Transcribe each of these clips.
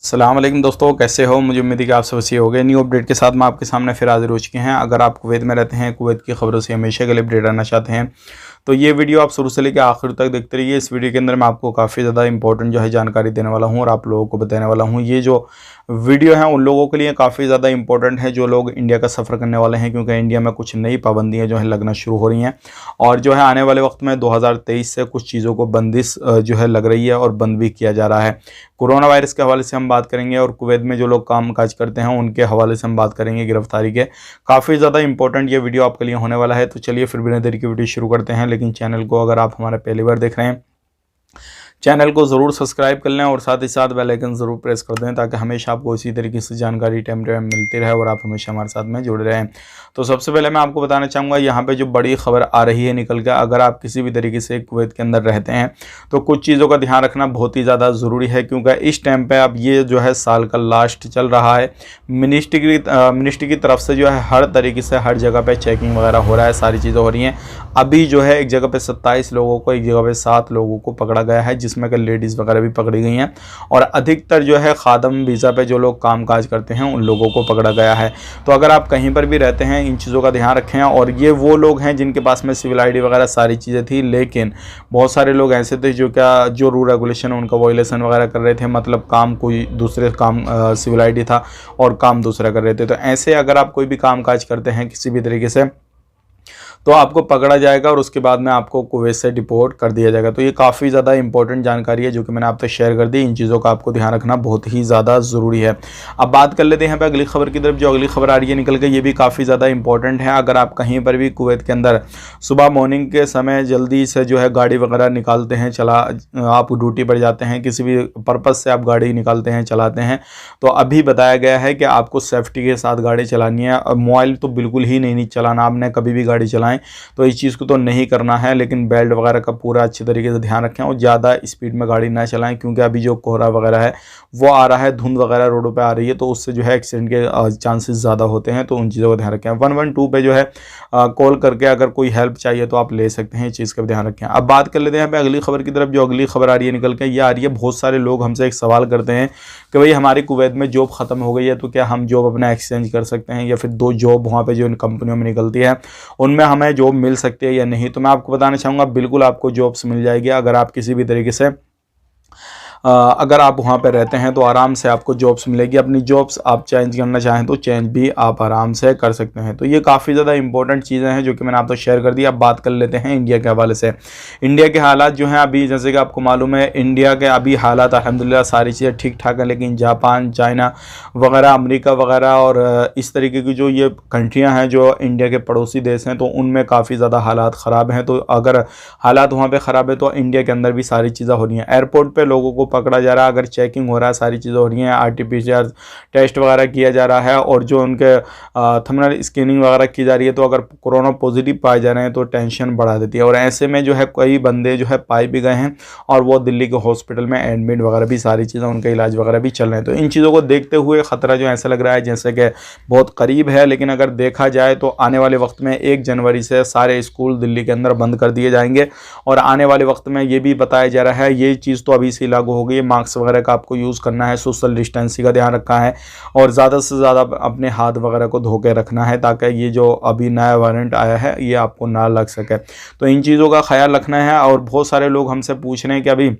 अस्सलाम वालेकुम दोस्तों, कैसे हो। मुझे उम्मीद है कि आप सब अच्छे हो गए। न्यू अपडेट के साथ मैं आपके सामने फिर हाजिर हो चुके हैं। अगर आप कुवैत में रहते हैं, कुवैत की खबरों से हमेशा के लिए अपडेट रहना चाहते हैं तो ये वीडियो आप शुरू से लेकर आखिर तक देखते रहिए। इस वीडियो के अंदर मैं आपको काफ़ी ज़्यादा इंपॉर्टेंट जो है जानकारी देने वाला हूँ और आप लोगों को बताने वाला हूँ। ये जो वीडियो है उन लोगों के लिए काफ़ी ज़्यादा इंपॉर्टेंट है जो लोग इंडिया का सफ़र करने वाले हैं, क्योंकि इंडिया में कुछ नई पाबंदियाँ जो है लगना शुरू हो रही हैं और जो है आने वाले वक्त में 2023 से कुछ चीज़ों को बंदिश जो है लग रही है और बंद भी किया जा रहा है। कोरोना वायरस के हवाले से हम बात करेंगे और कुवैत में जो लोग काम काज करते हैं उनके हवाले से हम बात करेंगे गिरफ्तारी के। काफ़ी ज़्यादा इंपॉर्टेंट ये वीडियो आपके लिए होने वाला है। तो चलिए फिर बिना देरी की वीडियो शुरू करते हैं। लेकिन चैनल को अगर आप हमारा पहली बार देख रहे हैं, चैनल को ज़रूर सब्सक्राइब कर लें और साथ ही साथ बेल आइकन ज़रूर प्रेस कर दें ताकि हमेशा आपको इसी तरीके से जानकारी टाइम टाइम मिलती रहे और आप हमेशा हमारे साथ में जुड़े रहें। तो सबसे पहले मैं आपको बताना चाहूँगा यहाँ पे जो बड़ी खबर आ रही है निकल के, अगर आप किसी भी तरीके से कुवैत के अंदर रहते हैं तो कुछ चीज़ों का ध्यान रखना बहुत ही ज़्यादा ज़रूरी है, क्योंकि इस टाइम पर अब ये जो है साल का लास्ट चल रहा है। मिनिस्ट्री की तरफ से जो है हर तरीके से हर जगह पर चेकिंग वगैरह हो रहा है, सारी चीज़ें हो रही हैं। अभी जो है एक जगह पे 27 लोगों को, एक जगह पे 7 लोगों को पकड़ा गया है, जिसमें कि लेडीज़ वगैरह भी पकड़ी गई हैं और अधिकतर जो है खादम वीज़ा पे जो लोग कामकाज करते हैं उन लोगों को पकड़ा गया है। तो अगर आप कहीं पर भी रहते हैं इन चीज़ों का ध्यान रखें। और ये वो लोग हैं जिनके पास में सिविल आईडी वगैरह सारी चीज़ें थी, लेकिन बहुत सारे लोग ऐसे थे जो रूल रेगुलेशन उनका वायलेशन वगैरह कर रहे थे, मतलब काम कोई दूसरे काम सिविल आईडी था और काम दूसरा कर रहे थे। तो ऐसे अगर आप कोई भी काम काज करते हैं किसी भी तरीके से तो आपको पकड़ा जाएगा और उसके बाद में आपको कुवैत से डिपोर्ट कर दिया जाएगा। तो ये काफ़ी ज़्यादा इंपॉर्टेंट जानकारी है जो कि मैंने आप तक शेयर कर दी। इन चीज़ों का आपको ध्यान रखना बहुत ही ज़्यादा ज़रूरी है। अब बात कर लेते हैं पे अगली खबर की तरफ। जो अगली खबर आ रही है निकल के, ये भी काफ़ी ज़्यादा इंपॉर्टेंट है। अगर आप कहीं पर भी कुवैत के अंदर सुबह मॉर्निंग के समय जल्दी से जो है गाड़ी वगैरह निकालते हैं, आप ड्यूटी पर जाते हैं, किसी भी पर्पज़ से आप गाड़ी निकालते हैं चलाते हैं, तो अभी बताया गया है कि आपको सेफ्टी के साथ गाड़ी चलानी है। मोबाइल तो बिल्कुल ही नहीं चलाना आपने, कभी भी गाड़ी चलाएं तो इस चीज़ को तो नहीं करना है, लेकिन बेल्ट वगैरह का पूरा अच्छी तरीके से ध्यान रखें और ज़्यादा स्पीड में गाड़ी ना चलाएं, क्योंकि अभी जो कोहरा वगैरह है वो आ रहा है, धुंध वगैरह रोडों पे आ रही है, तो उससे जो है एक्सीडेंट के चांसेस ज़्यादा होते हैं। तो उन चीज़ों का ध्यान रखें। 112 पे जो है कॉल करके अगर कोई हेल्प चाहिए तो आप ले सकते हैं, इस चीज़ का ध्यान रखें। अब बात कर लेते हैं अगली खबर की तरफ। जो अगली खबर आ रही है निकल के, ये आ रही है, बहुत सारे लोग हमसे एक सवाल करते हैं कि भाई हमारी कुवैत में जॉब ख़त्म हो गई है तो क्या हम जॉब अपना एक्सचेंज कर सकते हैं, या फिर 2 जॉब वहाँ पे जो इन कंपनियों में निकलती है उनमें हमें जॉब मिल सकती है या नहीं। तो मैं आपको बताना चाहूँगा बिल्कुल आपको जॉब्स मिल जाएगी। अगर आप किसी भी तरीके से अगर आप वहाँ पर रहते हैं तो आराम से आपको जॉब्स मिलेगी। अपनी जॉब्स आप चेंज करना चाहें तो चेंज भी आप आराम से कर सकते हैं। तो ये काफ़ी ज़्यादा इंपॉर्टेंट चीज़ें हैं जो कि मैंने आपको शेयर कर दी। अब बात कर लेते हैं इंडिया के हवाले से। इंडिया के हालात जो हैं अभी, जैसे कि आपको मालूम है, इंडिया के अभी हालात अल्हम्दुलिल्लाह सारी चीज़ें ठीक ठाक हैं, लेकिन जापान, चाइना वगैरह, अमेरिका वगैरह और इस तरीके की जो ये कंट्रियाँ हैं जो इंडिया के पड़ोसी देश हैं, तो उनमें काफ़ी ज़्यादा हालात ख़राब हैं। तो अगर हालात वहाँ पर ख़राब है तो इंडिया के अंदर भी सारी चीज़ें हो रही हैं। एयरपोर्ट पर लोगों को पकड़ा जा रहा है, अगर चेकिंग हो रहा है, सारी चीज़ें हो रही हैं, RT-PCR टेस्ट वगैरह किया जा रहा है और जो उनके थर्मल स्कैनिंग वगैरह की जा रही है, तो अगर कोरोना पॉजिटिव पाए जा रहे हैं तो टेंशन बढ़ा देती है। और ऐसे में जो है कई बंदे जो है पाए भी गए हैं और वो दिल्ली के हॉस्पिटल में एडमिट वगैरह भी, सारी चीज़ें उनका इलाज वगैरह भी चल रहे हैं। तो इन चीज़ों को देखते हुए ख़तरा जो ऐसा लग रहा है जैसे कि बहुत करीब है, लेकिन अगर देखा जाए तो आने वाले वक्त में 1 जनवरी से सारे स्कूल दिल्ली के अंदर बंद कर दिए जाएंगे और आने वाले वक्त में ये भी बताया जा रहा है, ये चीज़ तो अभी से लागू हो गई है, मास्क वगैरह का आपको यूज़ करना है, सोशल डिस्टेंसिंग का ध्यान रखना है और ज़्यादा से ज़्यादा अपने हाथ वगैरह को धो के रखना है ताकि ये जो अभी नया वेरिएंट आया है ये आपको ना लग सके। तो इन चीज़ों का ख्याल रखना है। और बहुत सारे लोग हमसे पूछ रहे हैं कि अभी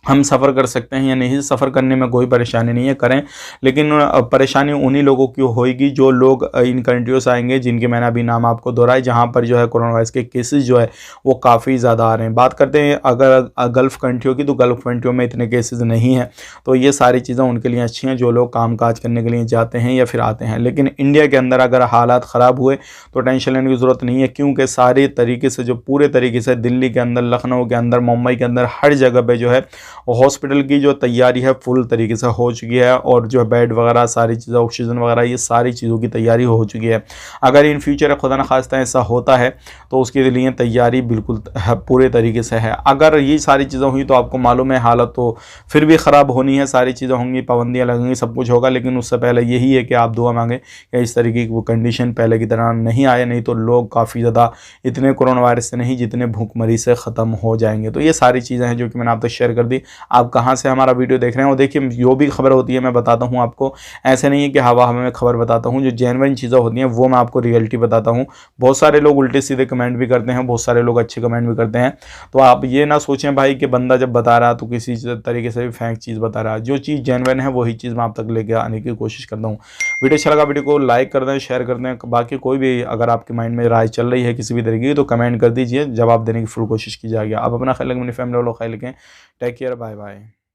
हम सफ़र कर सकते हैं या नहीं। सफ़र करने में कोई परेशानी नहीं है, करें, लेकिन परेशानी उन्हीं लोगों की होएगी जो लोग इन कंट्रियों से आएंगे जिनके मैंने अभी नाम आपको दोहराए, जहां पर जो है कोरोना वायरस के केसेस जो है वो काफ़ी ज़्यादा आ रहे हैं। बात करते हैं अगर गल्फ़ कंट्रियों की, तो गल्फ़ कंट्रियों में इतने केसेस नहीं हैं, तो ये सारी चीज़ें उनके लिए अच्छी हैं जो लोग काम काज करने के लिए जाते हैं या फिर आते हैं। लेकिन इंडिया के अंदर अगर हालात ख़राब हुए तो टेंशन लेने की ज़रूरत नहीं है, क्योंकि सारे तरीके से, जो पूरे तरीके से दिल्ली के अंदर, लखनऊ के अंदर, मुंबई के अंदर, हर जगह पर जो है हॉस्पिटल की जो तैयारी है फुल तरीके से हो चुकी है और जो बेड वगैरह, सारी चीज़ें, ऑक्सीजन वगैरह, ये सारी चीज़ों की तैयारी हो चुकी है। अगर इन फ्यूचर खुदा न खास्ता ऐसा होता है तो उसके लिए तैयारी बिल्कुल पूरे तरीके से है। अगर ये सारी चीज़ें हुई तो आपको मालूम है हालत तो फिर भी ख़राब होनी है, सारी चीज़ें होंगी, पाबंदियाँ लगेंगी, सब कुछ होगा, लेकिन उससे पहले यही है कि आप दुआ मांगें कि इस तरीके की वो कंडीशन पहले की तरह नहीं आए, नहीं तो लोग काफ़ी ज़्यादा इतने कोरोना वायरस से नहीं जितने भूखमरी से ख़त्म हो जाएंगे। तो ये सारी चीज़ें हैं जो कि मैंने आप तक शेयर कर दी। होती। आप कहाँ से हमारा वीडियो देख रहे हैं, और देखिए जो भी खबर होती है मैं बताता हूँ आपको, ऐसे नहीं है कि हवा हवा में खबर बताता हूँ। जो जेन्युइन चीज़ें होती हैं वो मैं आपको रियलिटी बताता हूँ। बहुत सारे लोग उल्टे सीधे कमेंट भी करते हैं, बहुत सारे लोग अच्छे कमेंट भी करते हैं। तो आप ये ना सोचें भाई कि बंदा जब बता रहा है तो किसी तरीके से भी फेक चीज़ बता रहा है। जो चीज़ जेन्युइन है वही चीज़ मैं आप तक लेके आने की कोशिश करता हूँ। वीडियो अच्छा लगा, वीडियो को लाइक कर दें, शेयर कर दें। बाकी कोई भी अगर आपके माइंड में राय चल रही है किसी भी तरीके की तो कमेंट कर दीजिए, जवाब देने की फुल कोशिश की जाएगी। आप अपना ख्याल रखें, अपनी फैमिली वालों का ख्याल रखें। Take care, bye bye.